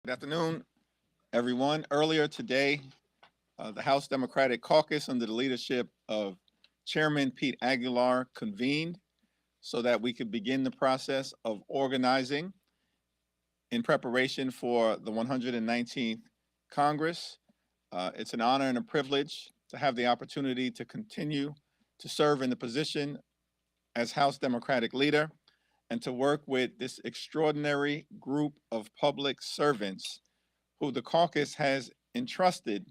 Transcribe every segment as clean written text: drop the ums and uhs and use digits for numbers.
Good afternoon, everyone. Earlier today, the House Democratic Caucus, under the leadership of Chairman Pete Aguilar, convened so that we could begin the process of organizing in preparation for the 119th Congress. It's an honor and a privilege to have the opportunity to continue to serve in the position as House Democratic leader and to work with this extraordinary group of public servants who the caucus has entrusted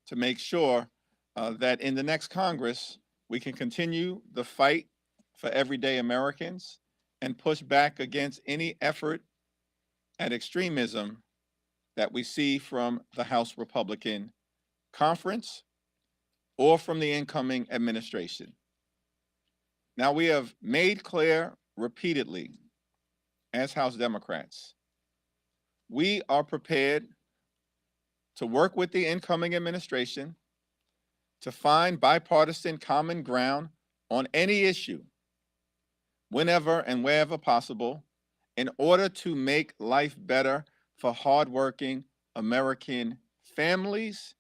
to make sure that in the next Congress, we can continue the fight for everyday Americans and push back against any effort at extremism that we see from the House Republican Conference or from the incoming administration. Now, we have made clear repeatedly as House Democrats, we are prepared to work with the incoming administration to find bipartisan common ground on any issue, whenever and wherever possible, in order to make life better for hardworking American families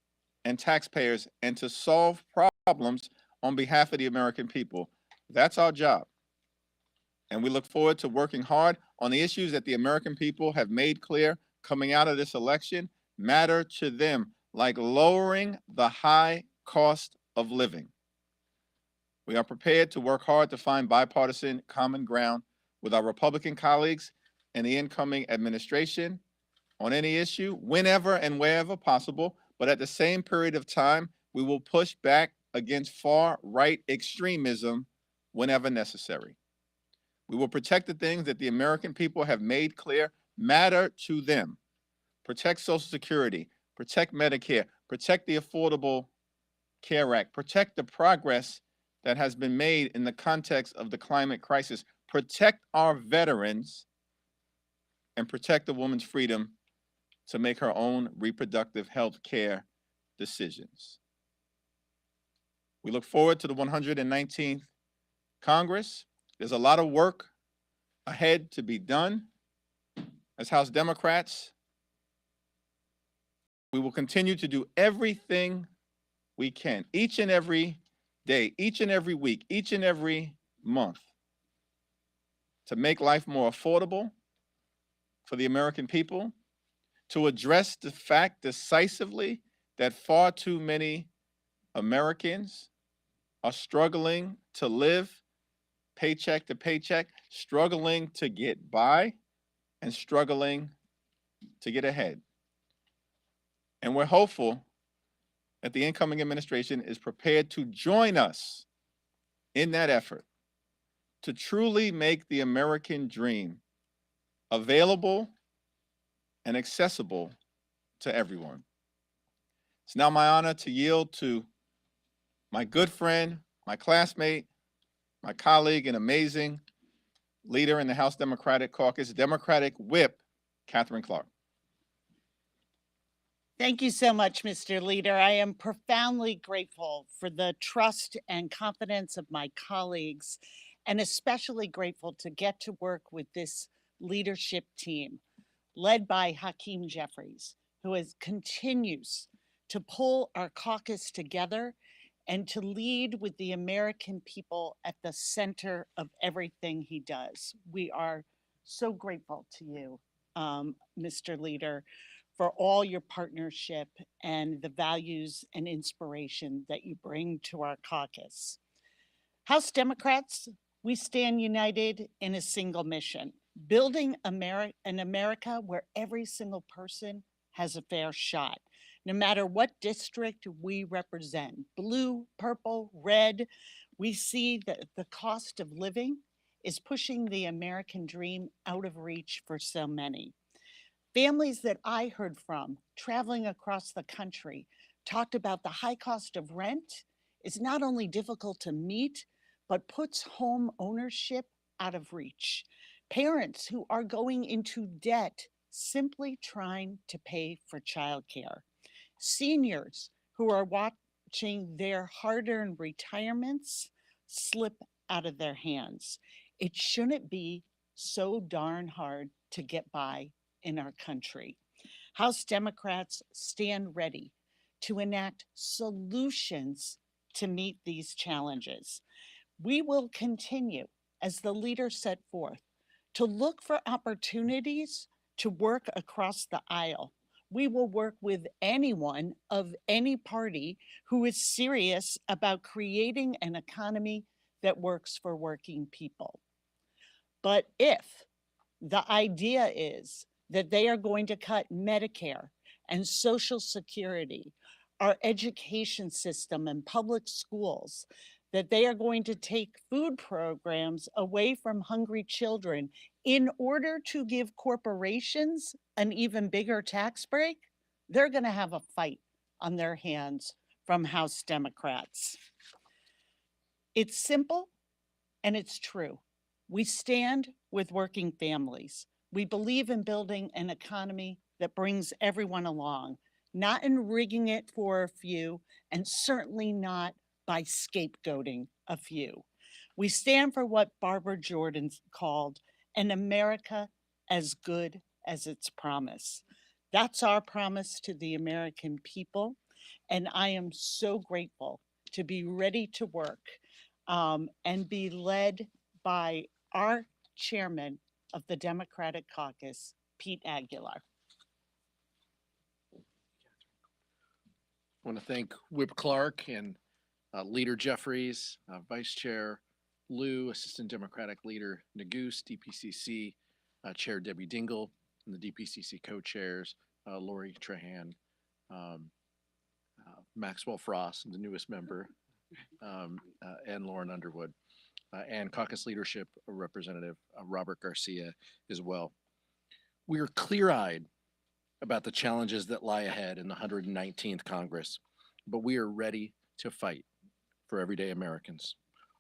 and taxpayers and to solve problems on behalf of the American people. That's our job. And we look forward to working hard on the issues that the American people have made clear coming out of this election matter to them, like lowering the high cost of living. We are prepared to work hard to find bipartisan common ground with our Republican colleagues and the incoming administration on any issue, whenever and wherever possible. But at the same period of time, we will push back against far-right extremism whenever necessary. We will protect the things that the American people have made clear matter to them. Protect Social Security, protect Medicare, protect the Affordable Care Act, protect the progress that has been made in the context of the climate crisis, protect our veterans, and protect a woman's freedom to make her own reproductive health care decisions. We look forward to the 119th Congress. There's a lot of work ahead to be done. As House Democrats, we will continue to do everything we can, each and every day, each and every week, each and every month, to make life more affordable for the American people, to address the fact decisively that far too many Americans are struggling to live paycheck to paycheck, struggling to get by, and struggling to get ahead. And we're hopeful that the incoming administration is prepared to join us in that effort to truly make the American dream available and accessible to everyone. It's now my honor to yield to my good friend, my classmate, my colleague, and amazing leader in the House Democratic Caucus, Democratic Whip, Catherine Clark. Thank you so much, Mr. Leader. I am profoundly grateful for the trust and confidence of my colleagues, and especially grateful to get to work with this leadership team led by Hakeem Jeffries, who continues to pull our caucus together and to lead with the American people at the center of everything he does. We are so grateful to you, Mr. Leader, for all your partnership and the values and inspiration that you bring to our caucus. House Democrats, we stand united in a single mission, building an America where every single person has a fair shot, no matter what district we represent, blue, purple, red. We see that the cost of living is pushing the American dream out of reach for so many. Families that I heard from traveling across the country talked about the high cost of rent is not only difficult to meet, but puts home ownership out of reach. Parents who are going into debt simply trying to pay for childcare. Seniors who are watching their hard-earned retirements slip out of their hands. It shouldn't be so darn hard to get by in our country. House Democrats stand ready to enact solutions to meet these challenges. We will continue, as the leader set forth, to look for opportunities to work across the aisle. We will work with anyone of any party who is serious about creating an economy that works for working people. But if the idea is that they are going to cut Medicare and Social Security, our education system and public schools, that they are going to take food programs away from hungry children in order to give corporations an even bigger tax break, they're going to have a fight on their hands from House Democrats. It's simple and it's true. We stand with working families. We believe in building an economy that brings everyone along, not in rigging it for a few, and certainly not by scapegoating a few. We stand for what Barbara Jordan called an America as good as its promise. That's our promise to the American people, and I am so grateful to be ready to work and be led by our chairman of the Democratic Caucus, Pete Aguilar. I want to thank Whip Clark and Leader Jeffries, Vice Chair Lou, Assistant Democratic Leader Nagoose, DPCC Chair Debbie Dingle, and the DPCC co-chairs Lori Trahan, Maxwell Frost, the newest member, and Lauren Underwood, and Caucus Leadership Representative Robert Garcia as well. We are clear-eyed about the challenges that lie ahead in the 119th Congress, but we are ready to fight for everyday Americans.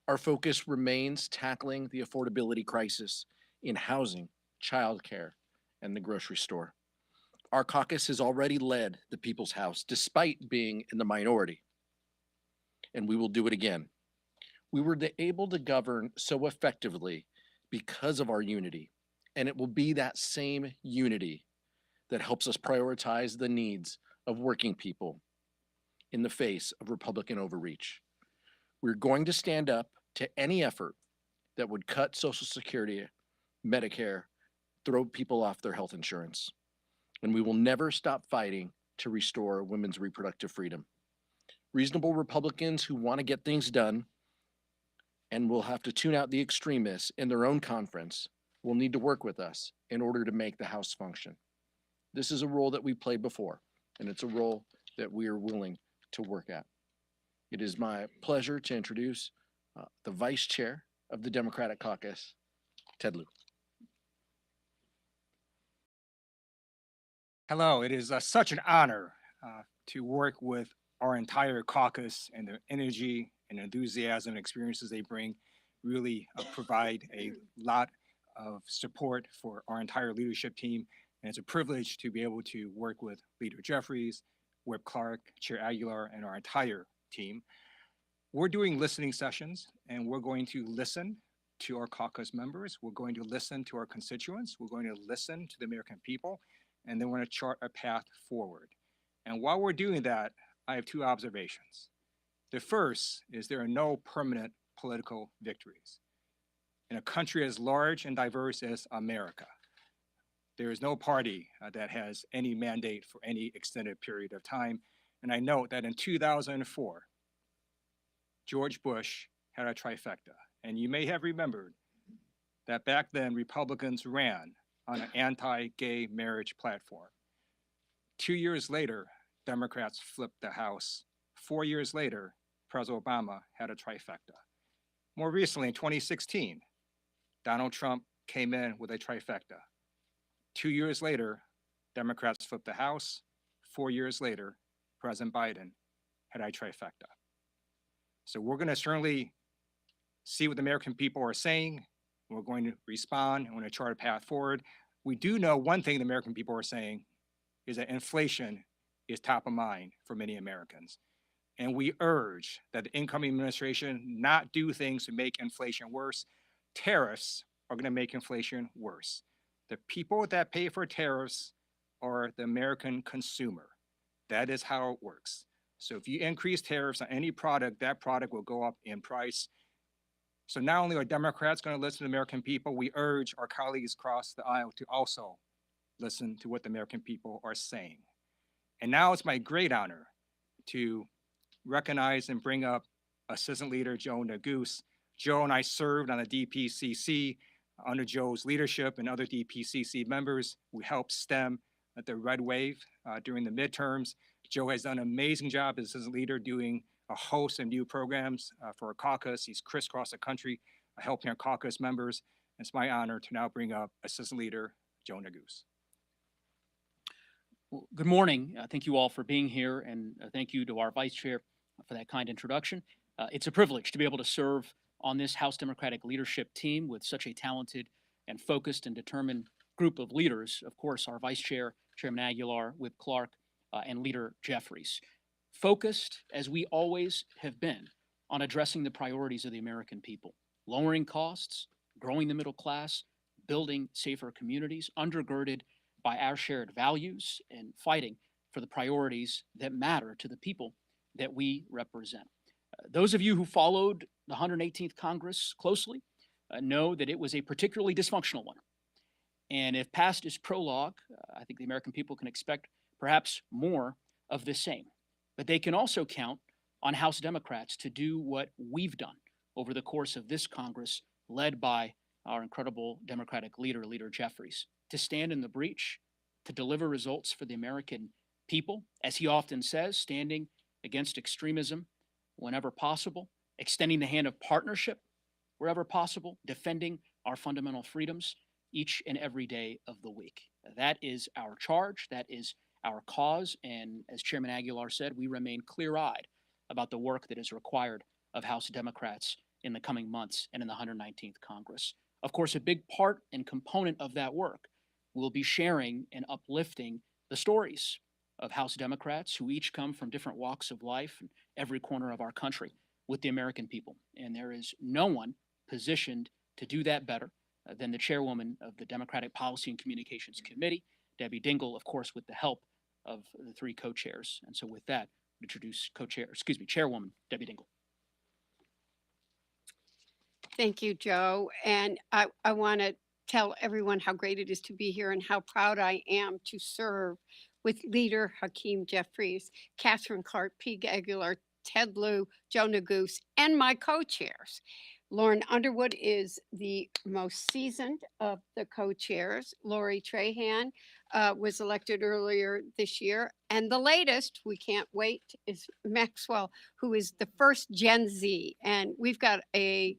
Our focus remains tackling the affordability crisis in housing, childcare, and the grocery store. Our caucus has already led the People's House despite being in the minority, and we will do it again. We were able to govern so effectively because of our unity, and it will be that same unity that helps us prioritize the needs of working people in the face of Republican overreach. We're going to stand up to any effort that would cut Social Security, Medicare, throw people off their health insurance. And we will never stop fighting to restore women's reproductive freedom. Reasonable Republicans who want to get things done and will have to tune out the extremists in their own conference will need to work with us in order to make the House function. This is a role that we played before, and it's a role that we are willing to work at. It is my pleasure to introduce the Vice Chair of the Democratic Caucus, Ted Lieu. Hello, it is such an honor to work with our entire caucus, and the energy and enthusiasm and experiences they bring really provide a lot of support for our entire leadership team. And it's a privilege to be able to work with Leader Jeffries, Whip Clark, Chair Aguilar, and our entire team. We're doing listening sessions, and we're going to listen to our caucus members. We're going to listen to our constituents. We're going to listen to the American people, and then we're going to chart a path forward. And while we're doing that, I have two observations. The first is there are no permanent political victories. In a country as large and diverse as America, there is no party that has any mandate for any extended period of time. And I note that in 2004, George Bush had a trifecta. And you may have remembered that back then Republicans ran on an anti-gay marriage platform. 2 years later, Democrats flipped the House. 4 years later, President Obama had a trifecta. More recently, in 2016, Donald Trump came in with a trifecta. 2 years later, Democrats flipped the House. 4 years later, President Biden had a trifecta. So we're going to certainly see what the American people are saying. We're going to respond, and we're going to chart a path forward. We do know one thing the American people are saying is that inflation is top of mind for many Americans. And we urge that the incoming administration not do things to make inflation worse. Tariffs are going to make inflation worse. The people that pay for tariffs are the American consumer. That is how it works. So if you increase tariffs on any product, that product will go up in price. So not only are Democrats going to listen to the American people, we urge our colleagues across the aisle to also listen to what the American people are saying. And now it's my great honor to recognize and bring up Assistant Leader Joe Neguse. Joe and I served on the DPCC under Joe's leadership and other DPCC members. We helped stem the red wave during the midterms. Joe has done an amazing job as assistant leader doing a host of new programs for our caucus. He's crisscrossed the country helping our caucus members. It's my honor to now bring up Assistant Leader Joe Neguse. Well, good morning. Thank you all for being here, and thank you to our Vice Chair for that kind introduction. It's a privilege to be able to serve on this House Democratic leadership team with such a talented and focused and determined group of leaders. Of course, our Vice Chair, Chairman Aguilar, Whip Clark, and Leader Jeffries. Focused, as we always have been, on addressing the priorities of the American people, lowering costs, growing the middle class, building safer communities, undergirded by our shared values and fighting for the priorities that matter to the people that we represent. Those of you who followed the 118th Congress closely know that it was a particularly dysfunctional one. And if past is prologue, I think the American people can expect perhaps more of the same. But they can also count on House Democrats to do what we've done over the course of this Congress, led by our incredible Democratic leader, Leader Jeffries, to stand in the breach, to deliver results for the American people, as he often says, standing against extremism whenever possible, extending the hand of partnership wherever possible, defending our fundamental freedoms each and every day of the week. That is our charge, that is our cause, and as Chairman Aguilar said, we remain clear-eyed about the work that is required of House Democrats in the coming months and in the 119th Congress. Of course, a big part and component of that work will be sharing and uplifting the stories of House Democrats who each come from different walks of life in every corner of our country with the American people. And there is no one positioned to do that better than the chairwoman of the Democratic Policy and Communications Committee, Debbie Dingell, of course, with the help of the three co-chairs. And so with that, introduce Chairwoman Debbie Dingell. Thank you, Joe. And I want to tell everyone how great it is to be here and how proud I am to serve with Leader Hakeem Jeffries, Catherine Clark, Pete Aguilar, Ted Lieu, Joe Neguse, and my co-chairs. Lauren Underwood is the most seasoned of the co-chairs. Lori Trahan was elected earlier this year. And the latest, we can't wait, is Maxwell, who is the first Gen Z. And we've got we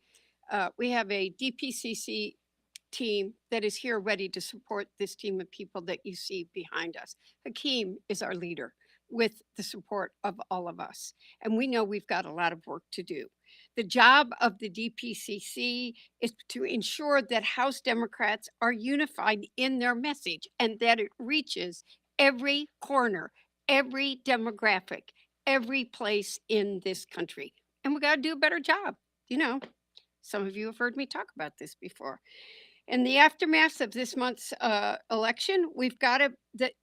have a DPCC team that is here ready to support this team of people that you see behind us. Hakeem is our leader with the support of all of us. And we know we've got a lot of work to do. The job of the DPCC is to ensure that House Democrats are unified in their message and that it reaches every corner, every demographic, every place in this country. And we got to do a better job. You know, some of you have heard me talk about this before. In the aftermath of this month's election, we've got to,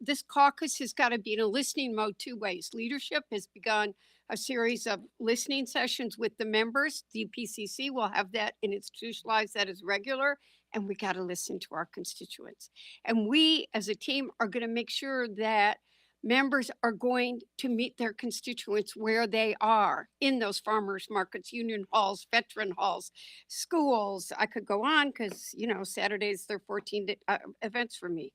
this caucus has got to be in a listening mode two ways. Leadership has begun a series of listening sessions with the members. DPCC will have that and institutionalize that as regular, and we got to listen to our constituents. And we as a team are going to make sure that members are going to meet their constituents where they are in those farmers markets, union halls, veteran halls, schools. I could go on because, you know, Saturdays, they're 14 events for me.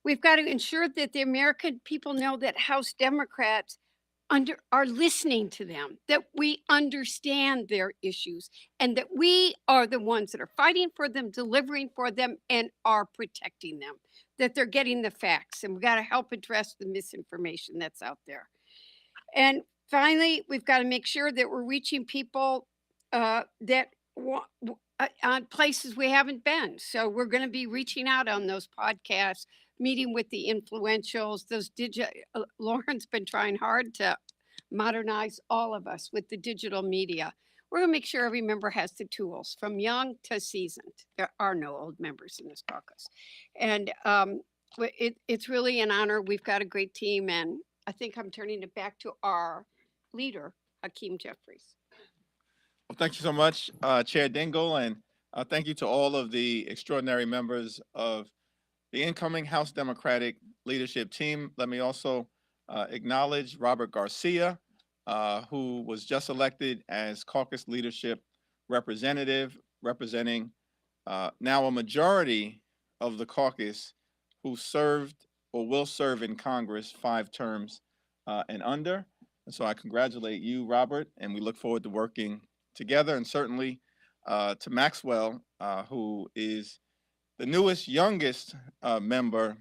We've got to ensure that the American people know that House Democrats are listening to them, that we understand their issues, and that we are the ones that are fighting for them, delivering for them, and are protecting them, that they're getting the facts, and we've got to help address the misinformation that's out there. And finally, we've got to make sure that we're reaching people on places we haven't been. So we're going to be reaching out on those podcasts, meeting with the influentials, Lauren's been trying hard to modernize all of us with the digital media. We're going to make sure every member has the tools from young to seasoned. There are no old members in this caucus. And it's really an honor. We've got a great team, and I think I'm turning it back to our leader, Hakeem Jeffries. Well, thank you so much, Chair Dingle, and thank you to all of the extraordinary members of the incoming House Democratic leadership team. Let me also acknowledge Robert Garcia, who was just elected as caucus leadership representative, representing now a majority of the caucus who served or will serve in Congress 5 terms and under. And so I congratulate you, Robert, and we look forward to working together, and certainly to Maxwell, who is the newest, youngest member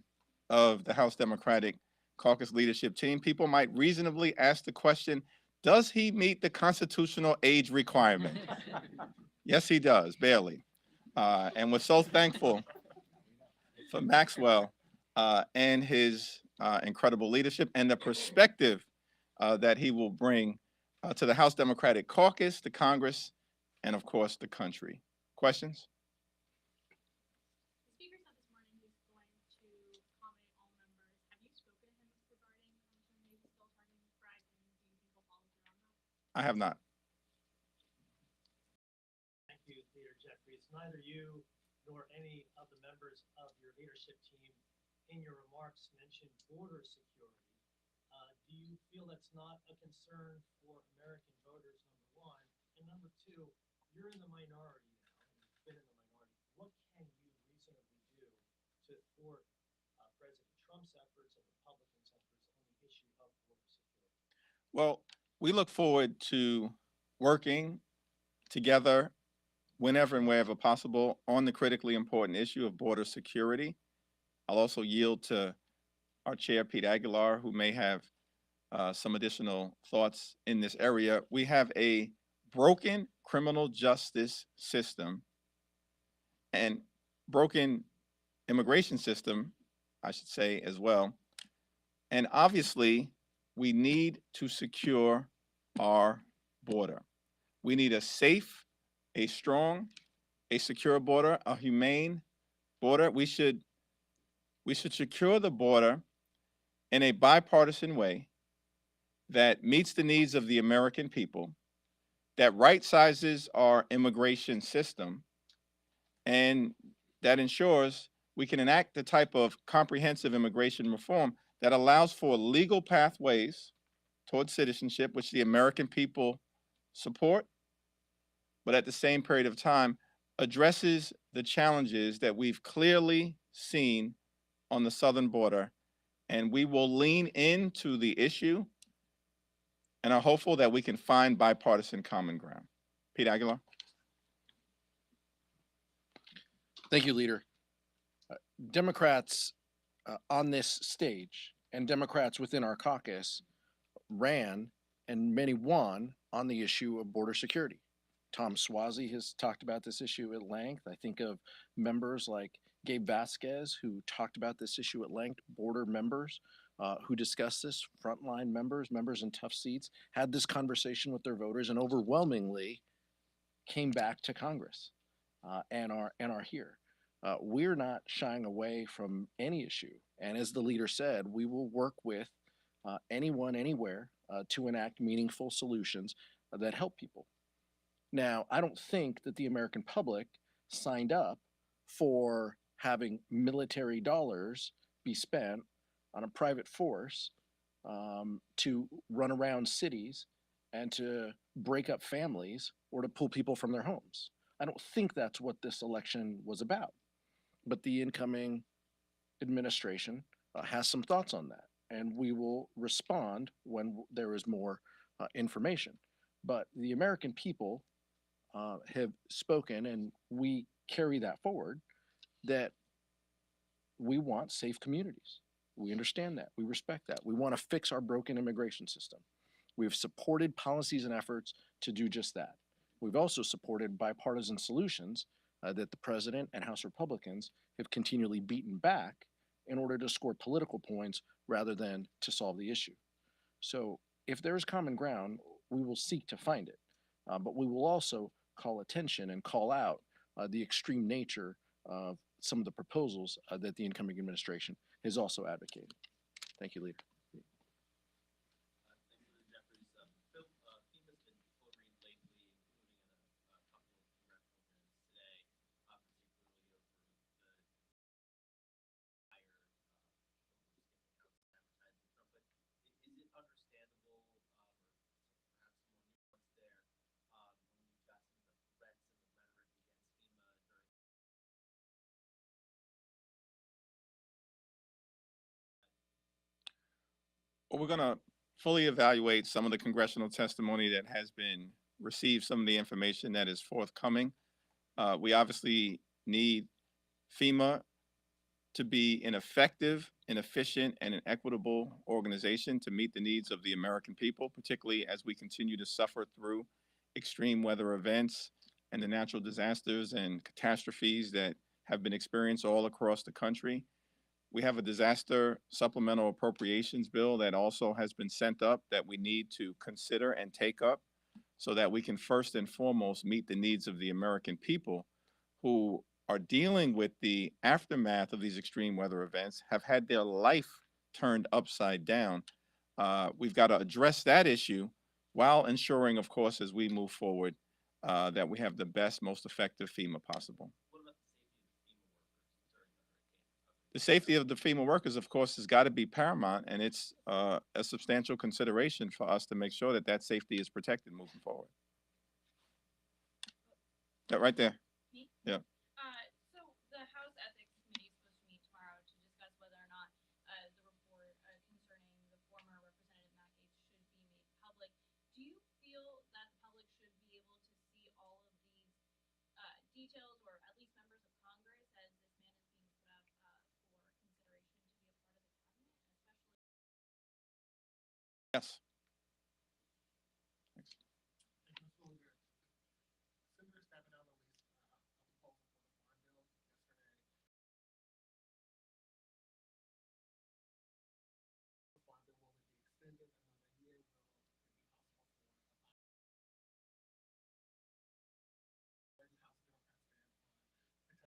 of the House Democratic Caucus leadership team. People might reasonably ask the question, does he meet the constitutional age requirement? Yes, he does, barely. And we're so thankful for Maxwell and his incredible leadership and the perspective that he will bring to the House Democratic Caucus, the Congress, and of course, the country. Questions? The speaker said this morning he's going to accommodate all members. Have you spoken to him regarding maybe still targeting Bragg, and do you think he'll follow through on that? I have not. Thank you, Leader Jeffries. Neither you nor any of the members of your leadership team in your remarks mentioned border security. Do you feel that's not a concern for American voters, number one? And number two, you're in the minority now, and you've been in the minority. What can you reasonably do to thwart President Trump's efforts and Republicans' efforts on the issue of border security? Well, we look forward to working together whenever and wherever possible on the critically important issue of border security. I'll also yield to our chair, Pete Aguilar, who may have some additional thoughts in this area. We have a broken criminal justice system and broken immigration system, I should say, as well. And obviously, we need to secure our border. We need a safe, a strong, a secure border, a humane border. We should secure the border in a bipartisan way that meets the needs of the American people, that right sizes our immigration system, and that ensures we can enact the type of comprehensive immigration reform that allows for legal pathways towards citizenship, which the American people support, but at the same period of time addresses the challenges that we've clearly seen on the southern border. And we will lean into the issue and are hopeful that we can find bipartisan common ground. Pete Aguilar. Thank you, Leader. Democrats on this stage and Democrats within our caucus ran and many won on the issue of border security. Tom Suozzi has talked about this issue at length. I think of members like Gabe Vasquez, who talked about this issue at length, border members who discussed this, frontline members in tough seats, had this conversation with their voters and overwhelmingly came back to Congress and are here. We're not shying away from any issue. And as the leader said, we will work with anyone, anywhere to enact meaningful solutions that help people. Now, I don't think that the American public signed up for having military dollars be spent on a private force to run around cities and to break up families or to pull people from their homes. I don't think that's what this election was about. But the incoming administration has some thoughts on that, and we will respond when there is more information. But the American people have spoken, and we carry that forward, that we want safe communities. We understand that. We respect that. We want to fix our broken immigration system. We've supported policies and efforts to do just that. We've also supported bipartisan solutions that the president and House Republicans have continually beaten back in order to score political points rather than to solve the issue. So if there is common ground, we will seek to find it. but we will also call attention and call out the extreme nature of some of the proposals that the incoming administration is also advocating. Thank you, Leader. Well, we're going to fully evaluate some of the congressional testimony that has been received, some of the information that is forthcoming. We obviously need FEMA to be an effective, an efficient, and an equitable organization to meet the needs of the American people, particularly as we continue to suffer through extreme weather events and the natural disasters and catastrophes that have been experienced all across the country. We have a disaster supplemental appropriations bill that also has been sent up that we need to consider and take up so that we can first and foremost meet the needs of the American people who are dealing with the aftermath of these extreme weather events, have had their life turned upside down. We've got to address that issue while ensuring, of course, as we move forward, that we have the best, most effective FEMA possible. The safety of the FEMA workers, of course, has got to be paramount, and it's a substantial consideration for us to make sure that that safety is protected moving forward. Yeah, right there. Me? Yeah. So the House Ethics Committee is supposed to meet tomorrow to discuss whether or not the report concerning the former Representative Matt Gaetz should be made public. Do you feel that the public should be able to see all of these details, or at least members of Congress, as this man is being put up for consideration to be a part of the cabinet, especially? Yes. Thanks. Senator Stabenow released a proposal for the farm bill yesterday. The farm bill will be extended another year. Will it be possible for the House Democrats stand on?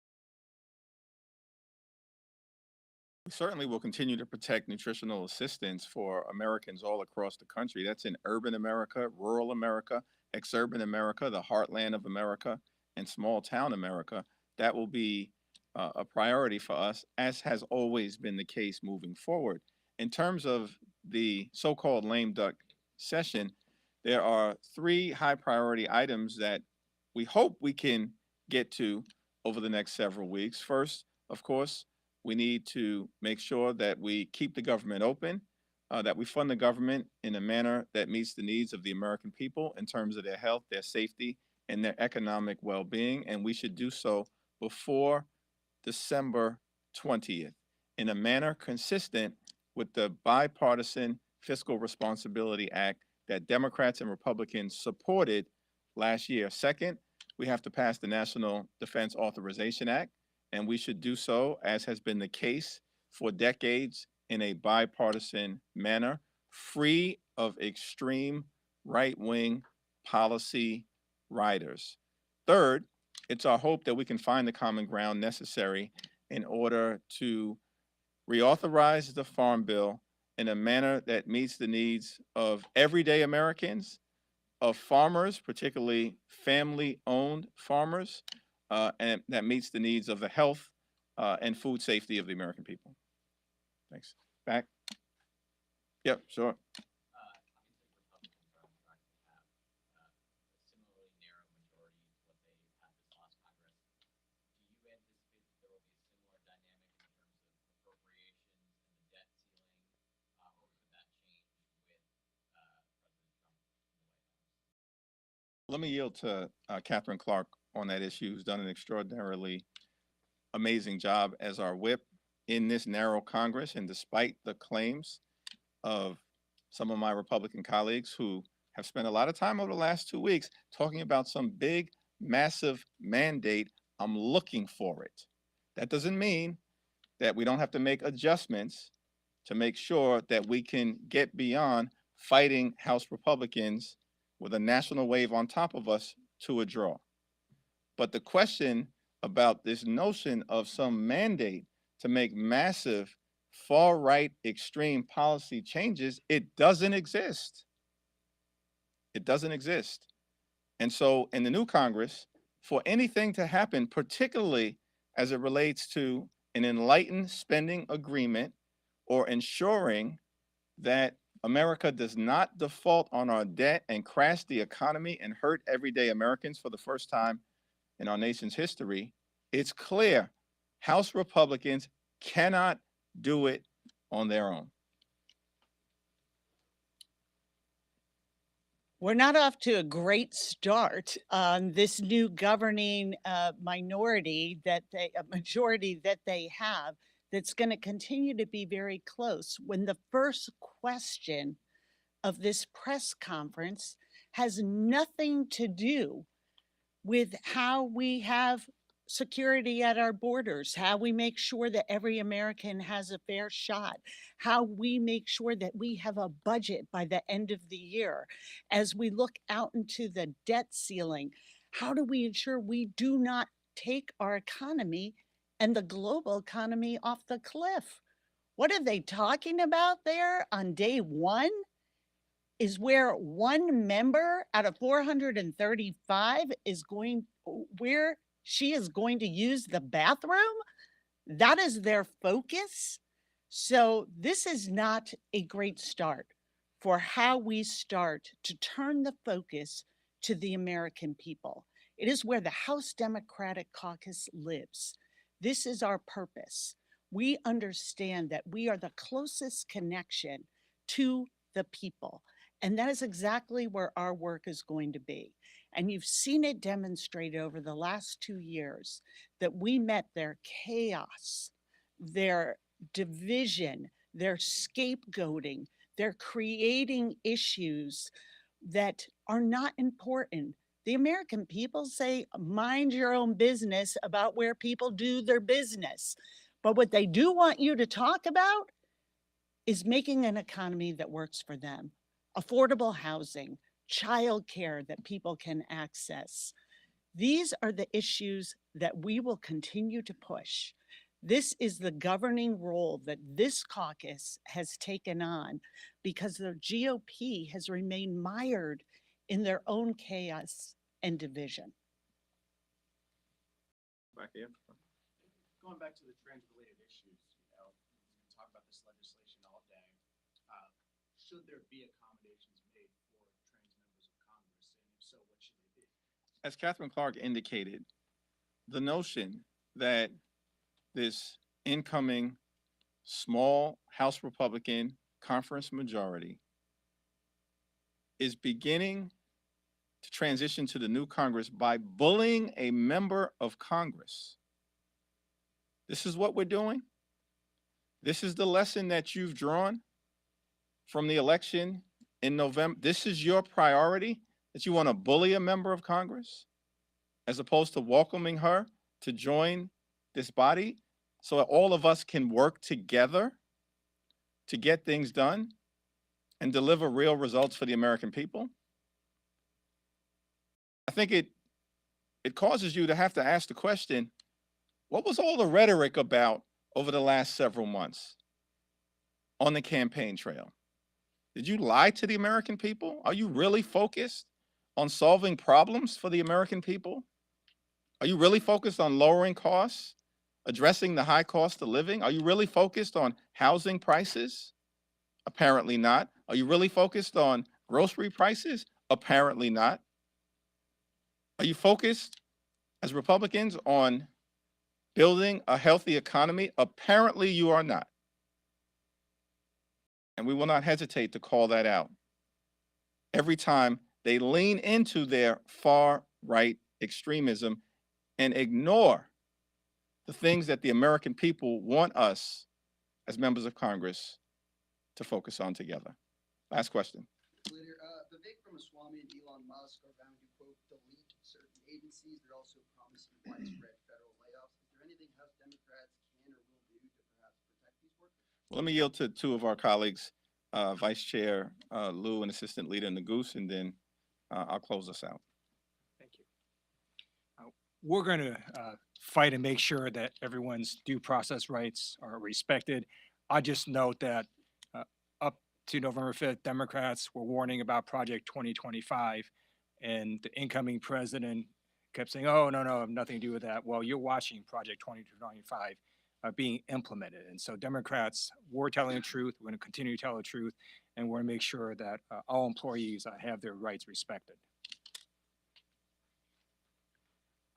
We certainly will continue to protect nutritional assistance for Americans all across the country. That's in urban America, rural America, exurban America, the heartland of America, and small town America. That will be a priority for us, as has always been the case moving forward. In terms of the so-called lame duck session, there are 3 high priority items that we hope we can get to over the next several weeks. First, of course, we need to make sure that we keep the government open, that we fund the government in a manner that meets the needs of the American people in terms of their health, their safety, and their economic well-being. And we should do so before December 20th in a manner consistent with the Bipartisan Fiscal Responsibility Act that Democrats and Republicans supported last year. Second, we have to pass the National Defense Authorization Act, and we should do so, as has been the case for decades, in a bipartisan manner, free of extreme right-wing policy riders. Third, it's our hope that we can find the common ground necessary in order to reauthorize the Farm Bill in a manner that meets the needs of everyday Americans, of farmers, particularly family-owned farmers, and that meets the needs of the health and food safety of the American people. Thanks. Back. Yep, sure. Let me yield to Catherine Clark on that issue, who's done an extraordinarily amazing job as our whip in this narrow Congress. And despite the claims of some of my Republican colleagues who have spent a lot of time over the last 2 weeks talking about some big, massive mandate, I'm looking for it. That doesn't mean that we don't have to make adjustments to make sure that we can get beyond fighting House Republicans with a national wave on top of us to a draw. But the question about this notion of some mandate to make massive far-right extreme policy changes, it doesn't exist. It doesn't exist. And so in the new Congress, for anything to happen, particularly as it relates to an enlightened spending agreement or ensuring that America does not default on our debt and crash the economy and hurt everyday Americans for the first time in our nation's history, it's clear House Republicans cannot do it on their own. We're not off to a great start on this new governing majority that they have that's going to continue to be very close when the first question of this press conference has nothing to do with how we have security at our borders, how we make sure that every American has a fair shot, how we make sure that we have a budget by the end of the year. As we look out into the debt ceiling, how do we ensure we do not take our economy and the global economy off the cliff? What are they talking about there on day one? Is where one member out of 435 is going, where she is going to use the bathroom? That is their focus. So this is not a great start for how we start to turn the focus to the American people. It is where the House Democratic Caucus lives. This is our purpose. We understand that we are the closest connection to the people. And that is exactly where our work is going to be. And you've seen it demonstrated over the last 2 years that we met their chaos, their division, their scapegoating, their creating issues that are not important. The American people say, mind your own business about where people do their business. But what they do want you to talk about is making an economy that works for them. Affordable housing, childcare that people can access. These are the issues that we will continue to push. This is the governing role that this caucus has taken on because the GOP has remained mired in their own chaos and division. Back here. Going back to the trans-related issues, we can talk about this legislation all day. Should there be accommodations made for trans members of Congress, and if so, what should they be? As Catherine Clark indicated, the notion that this incoming small House Republican conference majority is beginning to transition to the new Congress by bullying a member of Congress. This is what we're doing. This is the lesson that you've drawn from the election in November. This is your priority, that you want to bully a member of Congress as opposed to welcoming her to join this body so that all of us can work together to get things done and deliver real results for the American people. I think it causes you to have to ask the question, what was all the rhetoric about over the last several months on the campaign trail? Did you lie to the American people? Are you really focused on solving problems for the American people? Are you really focused on lowering costs, addressing the high cost of living? Are you really focused on housing prices? Apparently not. Are you really focused on grocery prices? Apparently not. Are you focused as Republicans on building a healthy economy? Apparently you are not. And we will not hesitate to call that out every time they lean into their far-right extremism and ignore the things that the American people want us as members of Congress to focus on together. Last question. Leader, Vivek Ramaswamy and Elon Musk are bound to, quote, delete certain agencies. They're also promising widespread federal layoffs. Is there anything House Democrats can or will do to perhaps protect these workers? Well, let me yield to two of our colleagues, Vice Chair Lou and Assistant Leader Nagus, and then I'll close us out. Thank you. We're going to fight and make sure that everyone's due process rights are respected. I just note that up to November 5th, Democrats were warning about Project 2025, and the incoming president kept saying, oh, no, I have nothing to do with that. Well, you're watching Project 2025 being implemented. And so Democrats were telling the truth. We're going to continue to tell the truth, and we're going to make sure that all employees have their rights respected.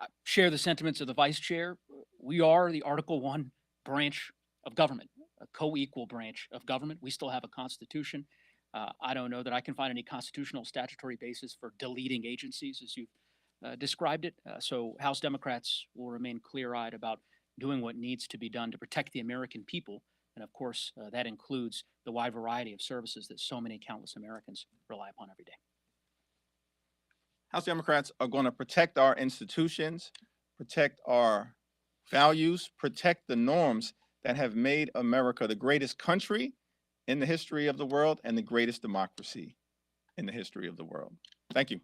I share the sentiments of the vice chair. We are the Article 1 branch of government, a co-equal branch of government. We still have a constitution. I don't know that I can find any constitutional statutory basis for deleting agencies as you've described it. So House Democrats will remain clear-eyed about doing what needs to be done to protect the American people. And of course, that includes the wide variety of services that so many countless Americans rely upon every day. House Democrats are going to protect our institutions, protect our values, protect the norms that have made America the greatest country in the history of the world and the greatest democracy in the history of the world. Thank you.